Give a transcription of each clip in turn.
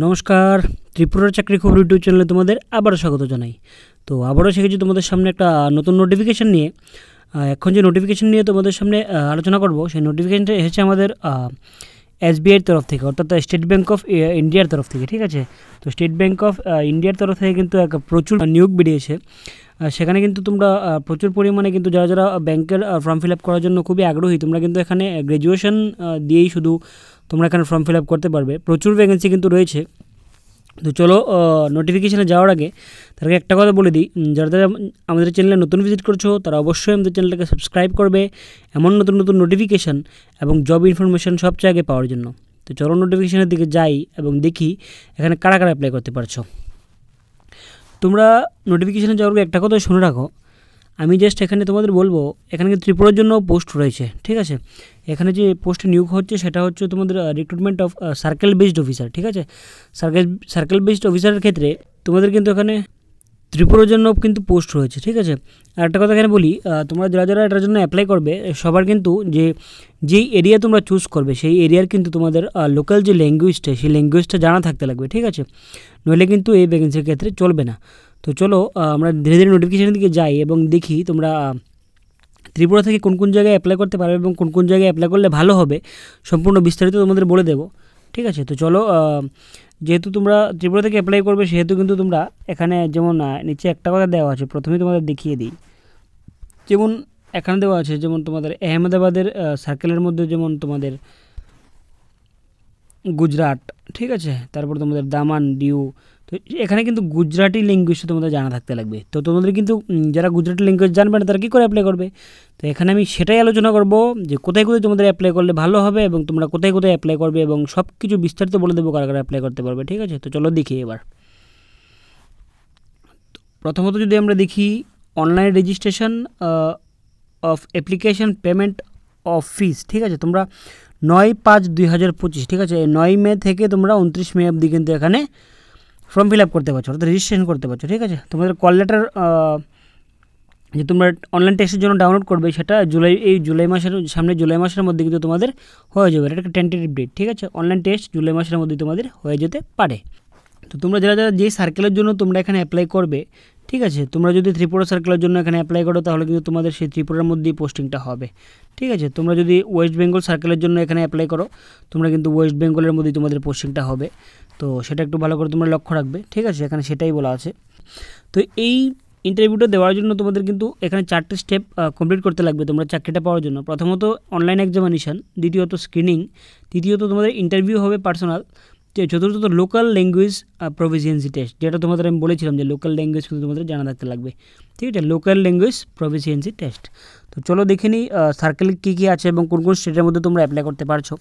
নমস্কার, ত্রিপুরার চাকরি খবর ইউটিউব চ্যানেলে তোমাদের আবারও স্বাগত জানাই। তো আবারও শিখেছি তোমাদের সামনে একটা নতুন নোটিফিকেশান নিয়ে। এখন যে নোটিফিকেশান নিয়ে তোমাদের সামনে আলোচনা করব, সেই নোটিফিকেশানটা এসেছে আমাদের এসবিআইয়ের তরফ থেকে, অর্থাৎ স্টেট ব্যাঙ্ক অফ ইন্ডিয়ার তরফ থেকে। ঠিক আছে, তো স্টেট ব্যাঙ্ক অফ ইন্ডিয়ার তরফ থেকে কিন্তু প্রচুর নিয়োগ বেরিয়েছে। সেখানে কিন্তু তোমরা প্রচুর পরিমাণে কিন্তু যারা যারা ব্যাংকের ফর্ম ফিল আপ করার জন্য খুবই আগ্রহী, তোমরা কিন্তু এখানে গ্র্যাজুয়েশন দিয়েই শুধু তোমরা এখানে ফর্ম ফিল আপ করতে পারবে। প্রচুর ভ্যাকেন্সি কিন্তু রয়েছে। তো চলো নোটিফিকেশানে যাওয়ার আগে তার আগে একটা কথা বলে দিই, যারা যারা আমাদের চ্যানেলে নতুন ভিজিট করছো তারা অবশ্যই আমাদের চ্যানেলটাকে সাবস্ক্রাইব করবে এমন নতুন নতুন নোটিফিকেশান এবং জব ইনফরমেশান সবচেয়ে আগে পাওয়ার জন্য। তো চলো নোটিফিকেশানের দিকে যাই এবং দেখি এখানে কারা কারা অ্যাপ্লাই করতে পারছো। তোমরা নোটিফিকেশানে যাওয়ার আগে একটা কথা শুনে রাখো, আমি জাস্ট এখানে তোমাদের বলবো, এখানে কিন্তু ত্রিপুরার জন্য পোস্ট রয়েছে। ঠিক আছে, এখানে যে পোস্টে নিয়োগ হচ্ছে সেটা হচ্ছে তোমাদের recruitment of circle based officer. ঠিক আছে, সার্কেল বেসড অফিসারের ক্ষেত্রে তোমাদের কিন্তু এখানে ত্রিপুরার জন্য কিন্তু পোস্ট রয়েছে। ঠিক আছে, আর একটা কথা এখানে বলি, তোমরা যারা যারা এটার জন্য অ্যাপ্লাই করবে সবার কিন্তু যেই এরিয়া তোমরা চুজ করবে সেই এরিয়ার কিন্তু তোমাদের লোকাল যে ল্যাঙ্গুয়েজটা, সেই ল্যাঙ্গুয়েজটা জানা থাকতে লাগবে। ঠিক আছে, নইলে কিন্তু এই ভ্যাকেন্সির ক্ষেত্রে চলবে না। তো চলো আমরা ধীরে ধীরে নোটিফিকেশানের দিকে যাই এবং দেখি তোমরা ত্রিপুরা থেকে কোন কোন জায়গায় অ্যাপ্লাই করতে পারবে এবং কোন কোন জায়গায় অ্যাপ্লাই করলে ভালো হবে, সম্পূর্ণ বিস্তারিত তোমাদের বলে দেবো। ঠিক আছে, তো চলো, যেহেতু তোমরা ত্রিপুরা থেকে অ্যাপ্লাই করবে সেহেতু কিন্তু তোমরা এখানে যেমন নিচে একটা কথা দেওয়া আছে, প্রথমেই তোমাদের দেখিয়ে দিই। যেমন এখানে দেওয়া আছে, যেমন তোমাদের আহমেদাবাদের সার্কেলের মধ্যে যেমন তোমাদের গুজরাট, ঠিক আছে, তারপর তোমাদের দামান, ডিউ। তো এখানে কিন্তু গুজরাটি ল্যাঙ্গুয়েজটা তোমাদের জানা থাকতে লাগবে। তো তোমাদের কিন্তু যারা গুজরাটি ল্যাঙ্গুয়েজ জানবে না তারা কী করে অ্যাপ্লাই করবে, তো এখানে আমি সেটাই আলোচনা করব যে কোথায় কোথায় তোমাদের অ্যাপ্লাই করলে ভালো হবে এবং তোমরা কোথায় কোথায় অ্যাপ্লাই করবে এবং সব কিছু বিস্তারিত বলে দেবো কারা কারা অ্যাপ্লাই করতে পারবে। ঠিক আছে, তো চলো দেখি এবার। প্রথমত যদি আমরা দেখি online registration of application payment of fees. ঠিক আছে, তোমরা 9/5/2025, ঠিক আছে, 9 মে থেকে তোমরা 29 মে অবধি কিন্তু এখানে ফর্ম ফিল আপ করতে পারছো, অর্থাৎ রেজিস্ট্রেশন করতে পারছো। ঠিক আছে, তোমাদের কল লেটার যে তোমরা অনলাইন টেস্টের জন্য ডাউনলোড করবে সেটা জুলাই মাসের মধ্যে কিন্তু তোমাদের হয়ে যাবে। এটা একটা টেন্টেটিভ ডেট। ঠিক আছে, অনলাইন টেস্ট জুলাই মাসের মধ্যে তোমাদের হয়ে যেতে পারে। তো তোমরা যারা যারা যেই সার্কেলের জন্য তোমরা এখানে অ্যাপ্লাই করবে, ঠিক আছে, তোমরা যদি ত্রিপুরা সার্কেলের জন্য এখানে অ্যাপ্লাই করো তাহলে কিন্তু তোমাদের সেই ত্রিপুরার মধ্যেই পোস্টিংটা হবে। ঠিক আছে, তোমরা যদি ওয়েস্ট বেঙ্গল সার্কেলের জন্য এখানে অ্যাপ্লাই করো তোমরা কিন্তু ওয়েস্ট বেঙ্গলের মধ্যেই তোমাদের পোস্টিংটা হবে। তো সেটা একটু ভালো করে তোমরা লক্ষ্য রাখবে। ঠিক আছে, এখানে সেটাই বলা আছে। তো এই ইন্টারভিউটা দেওয়ার জন্য তোমাদের কিন্তু এখানে 4টে স্টেপ কমপ্লিট করতে লাগবে তোমার চাকরিটা পাওয়ার জন্য। প্রথমত অনলাইন এক্সামিনেশান, দ্বিতীয়ত স্ক্রিনিং, তৃতীয়ত তোমাদের ইন্টারভিউ হবে পার্সোনাল, চতুর্থত লোকাল ল্যাঙ্গুয়েজ প্রফিসিয়েন্সি টেস্ট, যেটা তোমাদের আমি বলেছিলাম যে লোকাল ল্যাঙ্গুয়েজ কিন্তু তোমাদের জানা থাকতে লাগবে। ঠিক আছে, লোকাল ল্যাঙ্গুয়েজ প্রফিসিয়েন্সি টেস্ট। তো চলো দেখে নিই সার্কেল কী কী আছে এবং কোন কোন স্টেটের মধ্যে তোমরা অ্যাপ্লাই করতে পারছো।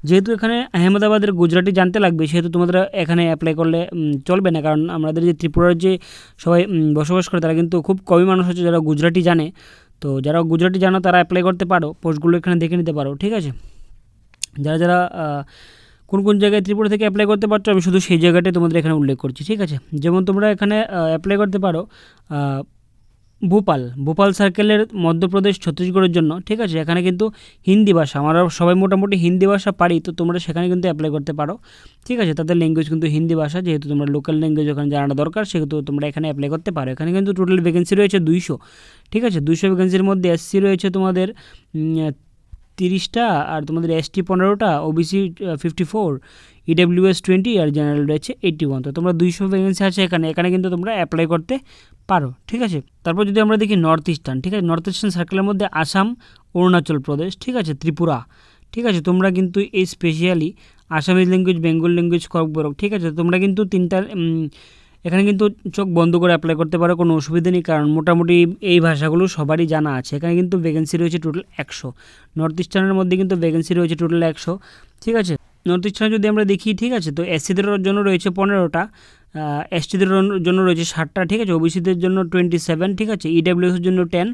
যেহেতু এখানে আহমেদাবাদের গুজরাটি জানতে লাগবে সেহেতু তোমাদের এখানে অ্যাপ্লাই করলে চলবে না, কারণ আমাদের যে ত্রিপুরার যে সবাই বসবাস করে তারা কিন্তু খুব কমই মানুষ আছে যারা গুজরাটি জানে। তো যারা গুজরাটি জানো তারা অ্যাপ্লাই করতে পারো, পোস্টগুলো এখানে দেখে নিতে পারো। ঠিক আছে, যারা যারা কোন কোন জায়গায় ত্রিপুরা থেকে অ্যাপ্লাই করতে পারছো আমি শুধু সেই জায়গাটাই তোমাদের এখানে উল্লেখ করছি। ঠিক আছে, যেমন তোমরা এখানে অ্যাপ্লাই করতে পারো ভোপাল সার্কেলের মধ্যপ্রদেশ ছত্তিশগড়ের জন্য। ঠিক আছে, এখানে কিন্তু হিন্দি ভাষা, আমরা সবাই মোটামুটি হিন্দি ভাষা পারি, তো তোমরা সেখানে কিন্তু অ্যাপ্লাই করতে পারো। ঠিক আছে, তাদের ল্যাঙ্গুয়েজ কিন্তু হিন্দি ভাষা, যেহেতু তোমরা লোকাল ল্যাঙ্গুয়েজ ওখানে জানাটা দরকার সেহেতু তোমরা এখানে অ্যাপ্লাই করতে পারো। এখানে কিন্তু টোটাল ভ্যাকেন্সি রয়েছে 200। ঠিক আছে, 200 ভ্যাকেন্সির মধ্যে এসসি রয়েছে তোমাদের 30টা, আর তোমাদের এসটি 15টা, ওবিসি 54, ইডাব্লিউএস 20 আর জেনারেল রয়েছে 81। তো তোমরা 200 ভ্যাকেন্সি আছে এখানে কিন্তু তোমরা অ্যাপ্লাই করতে পারো। ঠিক আছে, তারপর যদি আমরা দেখি নর্থ ইস্টার্ন, ঠিক আছে, নর্থ ইস্টার্ন সার্কেলের মধ্যে আসাম, অরুণাচল প্রদেশ, ঠিক আছে, ত্রিপুরা। ঠিক আছে, তোমরা কিন্তু এই specially Assamese language, Bengal language, Kokborok. ঠিক আছে, তোমরা কিন্তু এখানে কিন্তু চোখ বন্ধ করে অ্যাপ্লাই করতে পারো, কোনো অসুবিধা নেই, কারণ মোটামুটি এই ভাষাগুলো সবারই জানা আছে। এখানে কিন্তু ভ্যাকেন্সি রয়েছে টোটাল 100। নর্থ ইস্টার্নের মধ্যে কিন্তু ভ্যাকেন্সি রয়েছে টোটাল 100। ঠিক আছে, নর্থ ইস্টার্নে যদি আমরা দেখি, ঠিক আছে, তো এসসিদের জন্য রয়েছে 15টা, এসটিদের জন্য রয়েছে 60টা। ঠিক আছে, ওবিসিদের জন্য 27। ঠিক আছে, ইডাব্লিউএসের জন্য 10,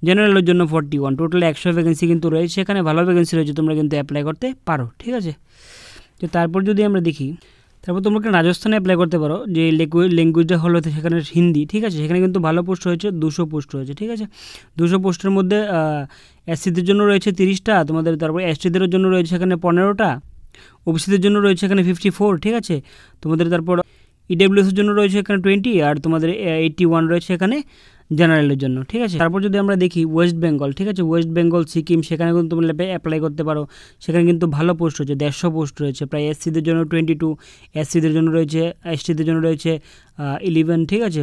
জেনারেলের জন্য 41। টোটাল 100 ভ্যাকেন্সি কিন্তু রয়েছে এখানে, ভালো ভ্যাকেন্সি রয়েছে, তোমরা কিন্তু অ্যাপ্লাই করতে পারো। ঠিক আছে, তো তারপর যদি আমরা দেখি, তারপর তোমরা রাজস্থানে অ্যাপ্লাই করতে পারো, যে ল্যাঙ্গুয়েজটা হলো সেখানে হিন্দি। ঠিক আছে, সেখানে কিন্তু ভালো পোস্ট রয়েছে, 200 পোস্ট রয়েছে। ঠিক আছে, 200 পোস্টের মধ্যে এসসিদের জন্য রয়েছে 30টা তোমাদের, তারপর এসটিদের জন্য রয়েছে এখানে 15টা, ওবিসিদের জন্য রয়েছে এখানে 54, ঠিক আছে। তোমাদের তারপর ইডব্লিউএসের জন্য রয়েছে এখানে 20, আর তোমাদের 81 রয়েছে এখানে জেনারেলের জন্য, ঠিক আছে। তারপর যদি আমরা দেখি ওয়েস্ট বেঙ্গল, ঠিক আছে, ওয়েস্ট বেঙ্গল সিকিম, সেখানে কিন্তু তোমরা অ্যাপ্লাই করতে পারো। সেখানে কিন্তু ভালো পোস্ট রয়েছে, 150 পোস্ট রয়েছে প্রায়। এসসিদের জন্য 22, এসসিদের জন্য রয়েছে, এসটিদের জন্য রয়েছে 11, ঠিক আছে।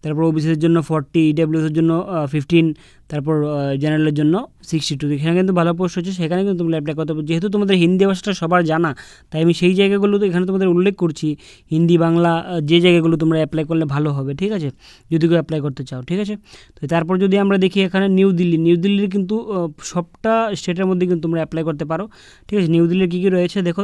তারপর ওবিসিদের জন্য 40, ইডব্লিউএসের জন্য 15, তারপর জেনারেলের জন্য 62। এখানে কিন্তু ভালো পোস্ট হচ্ছে, সেখানে কিন্তু তোমরা অ্যাপ্লাই করতে পারো। যেহেতু তোমাদের হিন্দি ভাষাটা সবার জানা, তাই আমি সেই জায়গাগুলো তো এখানে তোমাদের উল্লেখ করছি। হিন্দি বাংলা যে জায়গাগুলো তোমরা অ্যাপ্লাই করলে ভালো হবে, ঠিক আছে, যদি কেউ অ্যাপ্লাই করতে চাও, ঠিক আছে। তো তারপর যদি আমরা দেখি এখানে নিউ দিল্লির কিন্তু সবটা স্টেটের মধ্যে কিন্তু তোমরা অ্যাপ্লাই করতে পারো, ঠিক আছে। নিউ দিল্লির কী কী রয়েছে দেখো,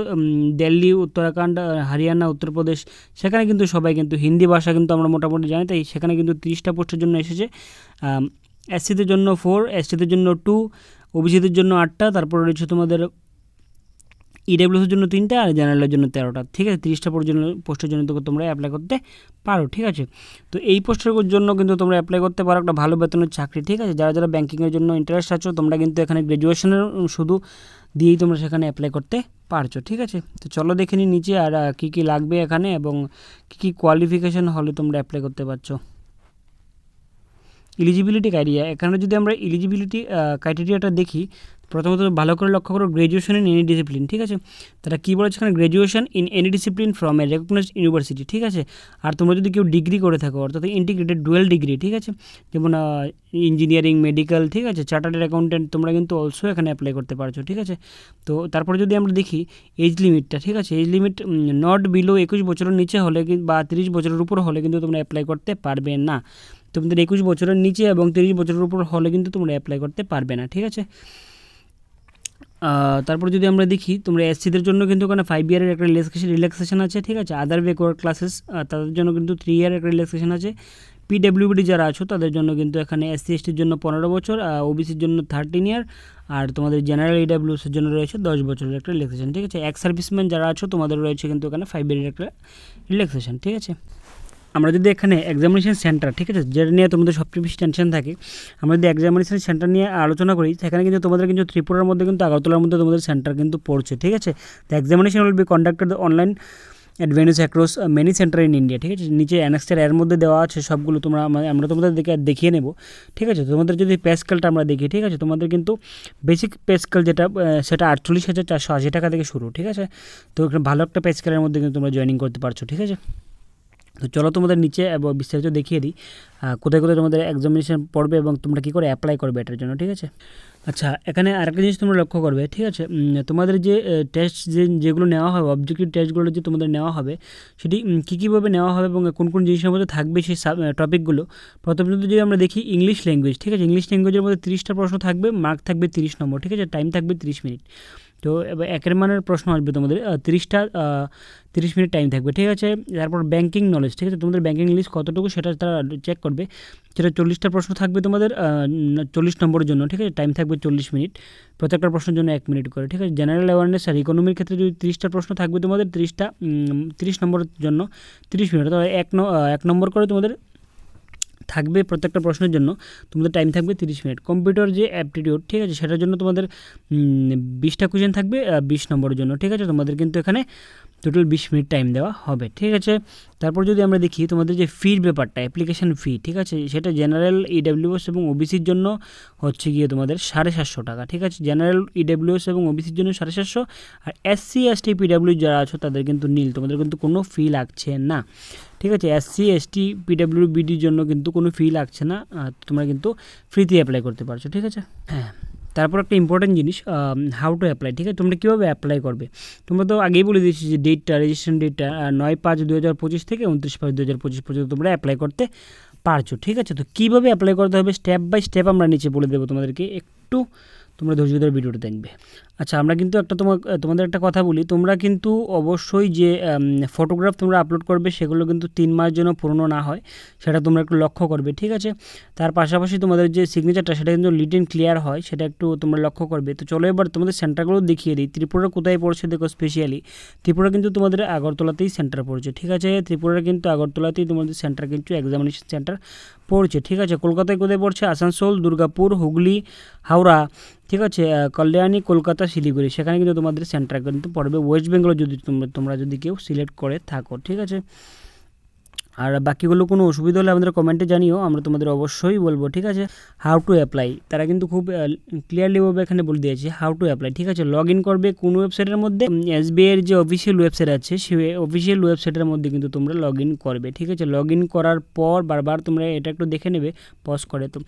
দিল্লি, উত্তরাখণ্ড, হরিয়ানা, উত্তরপ্রদেশ, সেখানে কিন্তু সবাই কিন্তু হিন্দি ভাষা কিন্তু আমরা মোটামুটি জানি, তাই সেখানে কিন্তু 30টা পোস্টের জন্য এসেছে। এসসিদের জন্য 4, এসটিদের জন্য 2, ওবিসিদের জন্য 8টা, তারপর রয়েছে তোমাদের ইডব্লিউএসের জন্য 3টা, আর জেনারেলের জন্য 13টা, ঠিক আছে। 30টা পোস্টের জন্য তোমরা অ্যাপ্লাই করতে পারো, ঠিক আছে। তো এই পোস্টের জন্য কিন্তু তোমরা অ্যাপ্লাই করতে পারো, একটা ভালো বেতনের চাকরি, ঠিক আছে। যারা যারা ব্যাঙ্কিংয়ের জন্য ইন্টারেস্ট আছো, তোমরা কিন্তু এখানে গ্র্যাজুয়েশনের শুধু দিয়েই তোমরা সেখানে অ্যাপ্লাই করতে পারছো, ঠিক আছে। তো চলো দেখে নিই নিচে আর কী কী লাগবে এখানে এবং কী কী কোয়ালিফিকেশান হলে তোমরা অ্যাপ্লাই করতে পারছো। এলিজিবিলিটি ক্রাইটেরিয়া, এখানে যদি আমরা এলিজিবিলিটি ক্রাইটেরিয়াটা দেখি, প্রথমত ভালো করে লক্ষ্য করো, গ্র্যাজুয়েশন ইন এনি ডিসিপ্লিন, ঠিক আছে। তারা কী বলেছে এখানে, graduation in any discipline from a recognized university, ঠিক আছে। আর তোমরা যদি কেউ ডিগ্রি করে থাকো, অর্থাৎ ইন্টিগ্রেটেড ডুয়েল ডিগ্রি, ঠিক আছে, যেমন ইঞ্জিনিয়ারিং, মেডিকেল, ঠিক আছে, চার্টার্ড অ্যাকাউন্টেন্ট, তোমরা কিন্তু অলসো এখানে অ্যাপ্লাই করতে পারছো, ঠিক আছে। তো তারপরে যদি আমরা দেখি এজ লিমিটটা, ঠিক আছে, এজ লিমিট নট বিলো 21 বছরের নিচে হলে বা 30 বছরের উপর হলে কিন্তু তোমরা অ্যাপ্লাই করতে পারবে না। তোমাদের 21 বছরের নিচে এবং 30 বছরের উপর হলে কিন্তু তোমরা অ্যাপ্লাই করতে পারবে না, ঠিক আছে। তারপর যদি আমরা দেখি, তোমরা এসসিদের জন্য কিন্তু ওখানে 5 ইয়ারের একটা রিল্যাক্সেশন আছে, ঠিক আছে। আদার ব্যাকওয়ার্ড ক্লাসেস তাদের জন্য কিন্তু 3 ইয়ারের একটা রিল্যাক্সেশন আছে। পিডব্লিউডি যারা আছো তাদের জন্য কিন্তু এখানে এসসি এসটির জন্য 15 বছর, ওবিসির জন্য 13 ইয়ার, আর তোমাদের জেনারেল ইডব্লিউএসের জন্য রয়েছে 10 বছরের একটা রিল্যাক্সেশন, ঠিক আছে। এক্স সার্ভিসম্যান যারা আছো তোমাদের রয়েছে কিন্তু এখানে 5 ইয়ারের একটা রিল্যাক্সেশন, ঠিক আছে। আমরা যদি এখানে এক্সামিনেশন সেন্টার, ঠিক আছে, যেটা নিয়ে তোমাদের সবচেয়ে বেশি টেনশন থাকে, আমরা যদি এক্সামিনেশন সেন্টার নিয়ে আলোচনা করি, সেখানে কিন্তু তোমাদের কিন্তু ত্রিপুরার মধ্যে কিন্তু আগরতলার মধ্যে তোমাদের সেন্টার কিন্তু পড়ছে, ঠিক আছে। তো examination will be conducted online advance across many centre in India, ঠিক আছে। নিচে অ্যানেক্সটার এর মধ্যে দেওয়া আছে সবগুলো, আমরা তোমাদের দেখিয়ে নেব, ঠিক আছে। তোমাদের যদি পে স্কেলটা আমরা দেখি, ঠিক আছে, তোমাদের কিন্তু বেসিক পে স্কেল যেটা সেটা 48,480 টাকা থেকে শুরু, ঠিক আছে। তো ভালো একটা পে স্কেলের মধ্যে কিন্তু তোমরা জয়েনিং করতে পারছো, ঠিক আছে। তো চলো তোমাদের নিচে বিস্তারিত দেখিয়ে দিই কোথায় কোথায় তোমাদের এক্সামিনেশন পড়বে এবং তোমরা কী করে অ্যাপ্লাই করবে এটার জন্য, ঠিক আছে। আচ্ছা, এখানে আরেকটা জিনিস তোমরা লক্ষ্য করবে, ঠিক আছে, তোমাদের যে টেস্ট যেগুলো নেওয়া হবে, অবজেক্টিভ টেস্টগুলো যে তোমাদের নেওয়া হবে, সেটি কীভাবে নেওয়া হবে এবং কোন কোন জিনিসের মধ্যে থাকবে সেই টপিকগুলো। প্রথমত যদি আমরা দেখি ইংলিশ ল্যাঙ্গুয়েজ, ঠিক আছে, ইংলিশ ল্যাঙ্গুয়েজের মধ্যে 30টা প্রশ্ন থাকবে, মার্ক থাকবে 30 নম্বর, ঠিক আছে, টাইম থাকবে 30 মিনিট। তো এবার একের মানের প্রশ্ন আসবে তোমাদের 30 মিনিট টাইম থাকবে, ঠিক আছে। তারপর ব্যাঙ্কিং নলেজ, ঠিক আছে, তোমাদের ব্যাঙ্কিং নলেজ কতটুকু সেটা তারা চেক করবে, সেটা 40টা প্রশ্ন থাকবে তোমাদের 40 নম্বরের জন্য, ঠিক আছে, টাইম থাকবে 40 মিনিট, প্রত্যেকটা প্রশ্নের জন্য 1 মিনিট করে, ঠিক আছে। জেনারেল অ্যাওয়ারনেস আর ইকোনমির ক্ষেত্রে যদি 30টা প্রশ্ন থাকবে তোমাদের 30 নম্বরের জন্য 30 মিনিট, তবে 1 নম্বর করে তোমাদের থাকবে প্রত্যেকটা প্রশ্নের জন্য, তোমাদের টাইম থাকবে 30 মিনিট। কম্পিউটার যে অ্যাপটিটিউড, ঠিক আছে, সেটার জন্য তোমাদের 20টা কোয়েশ্চেন থাকবে 20 নম্বরের জন্য, ঠিক আছে। তোমাদের কিন্তু এখানে টোটাল 20 মিনিট টাইম দেওয়া হবে, ঠিক আছে। তারপর যদি আমরা দেখি তোমাদের যে ফির ব্যাপারটা, অ্যাপ্লিকেশন ফি, ঠিক আছে, সেটা জেনারেল ইডব্লিউএস এবং ওবিসির জন্য হচ্ছে গিয়ে তোমাদের 750 টাকা, ঠিক আছে। জেনারেল ইডব্লিউএস এবং ওবিসির জন্য 750, আর এসসি এসটি পিডব্লিউ যারা আছো তাদের কিন্তু নীল, তোমাদের কিন্তু কোনো ফি লাগছে না, ঠিক আছে। এসসি এসটি পিডব্লিউ বিডির জন্য কিন্তু কোনো ফি লাগছে না, তোমরা কিন্তু ফ্রিতে অ্যাপ্লাই করতে পারছো, ঠিক আছে। হ্যাঁ, তারপর একটা ইম্পর্টেন্ট জিনিস, হাউ টু অ্যাপ্লাই, ঠিক আছে, তোমরা কীভাবে অ্যাপ্লাই করবে। তোমরা তো আগেই বলে দিয়েছি যে ডেটটা, রেজিস্ট্রেশন ডেটটা 9/5/2025 থেকে 29/5/2025 পর্যন্ত তোমরা অ্যাপ্লাই করতে পারছো, ঠিক আছে। তো কীভাবে অ্যাপ্লাই করতে হবে স্টেপ বাই স্টেপ আমরা নিচে বলে দেবো তোমাদেরকে, একটু তোমরা ধৈর্য ধরে ভিডিওটা দেখবে। আচ্ছা, আমরা কিন্তু তোমাদের একটা কথা বলি, তোমরা কিন্তু অবশ্যই যে ফটোগ্রাফ তোমরা আপলোড করবে সেগুলো কিন্তু 3 মাসের জন্য পুরনো না হয়, সেটা তোমরা একটু লক্ষ্য করবে, ঠিক আছে। তার পাশাপাশি তোমাদের যে সিগনেচারটা সেটা কিন্তু লিট অ্যান্ড ক্লিয়ার হয়, সেটা একটু তোমরা লক্ষ্য করবে। তো চলো এবার তোমাদের সেন্টারগুলো দেখিয়ে দিই। ত্রিপুরা কোথায় পড়ছে দেখো, স্পেশালি ত্রিপুরা কিন্তু তোমাদের আগরতলাতেই সেন্টার পড়ছে, ঠিক আছে। ত্রিপুরার কিন্তু আগরতলাতেই তোমাদের সেন্টার কিন্তু এক্সামিনেশন সেন্টার পড়ছে, ঠিক আছে। কলকাতায় কোথায় পড়ছে, আসানসোল, দুর্গাপুর, হুগলি, হাওড়া, ঠিক আছে, কল্যাণী, কলকাতা, শিলিগুড়ি, সেখানে কিন্তু তোমাদের সেন্টার কিন্তু পড়বে। ওয়েস্ট বেঙ্গল যদি তোমরা যদি কেউ সিলেক্ট করে থাকো, ঠিক আছে। আর বাকিগুলো কোনো অসুবিধা হলে আমাদের কমেন্টে জানিও, আমরা তোমাদের অবশ্যই বলবো, ঠিক আছে। হাউ টু অ্যাপ্লাই, তারা কিন্তু খুব ক্লিয়ারলিভাবে এখানে বলে দিয়েছে হাউ টু অ্যাপ্লাই, ঠিক আছে। লগ ইন করবে কোন ওয়েবসাইটের মধ্যে, এসবিআইয়ের যে অফিসিয়াল ওয়েবসাইট আছে সেই অফিসিয়াল ওয়েবসাইটের মধ্যে কিন্তু তোমরা লগ ইন করবে, ঠিক আছে। লগ ইন করার পর বারবার তোমরা এটা একটু দেখে নেবে পজ করে। তো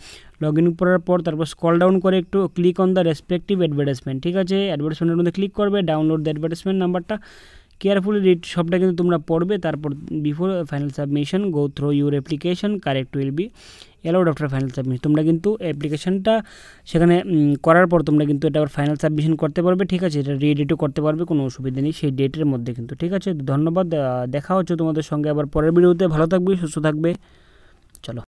লগ ইন করার পর তারপর স্ক্রল ডাউন করে একটু click on the respective advertisement, ঠিক আছে। অ্যাডভার্টাইজমেন্টের মধ্যে ক্লিক করবে, ডাউনলোড দ্য অ্যাডভার্টাইজমেন্ট নাম্বারটা, কেয়ারফুলি রিড, সবটা কিন্তু তোমরা পড়বে। তারপর before final submission go through your application correct will be allowed after final submission. তোমরা কিন্তু অ্যাপ্লিকেশনটা সেখানে করার পর তোমরা কিন্তু এটা আবার ফাইনাল সাবমিশন করতে পারবে, ঠিক আছে। এটা রিএডিটও করতে পারবে, কোনো অসুবিধা নেই সেই ডেটের মধ্যে কিন্তু, ঠিক আছে। ধন্যবাদ, দেখা হচ্ছে তোমাদের সঙ্গে আবার পরের ভিডিওতে। ভালো থাকবে, সুস্থ থাকবে, চলো।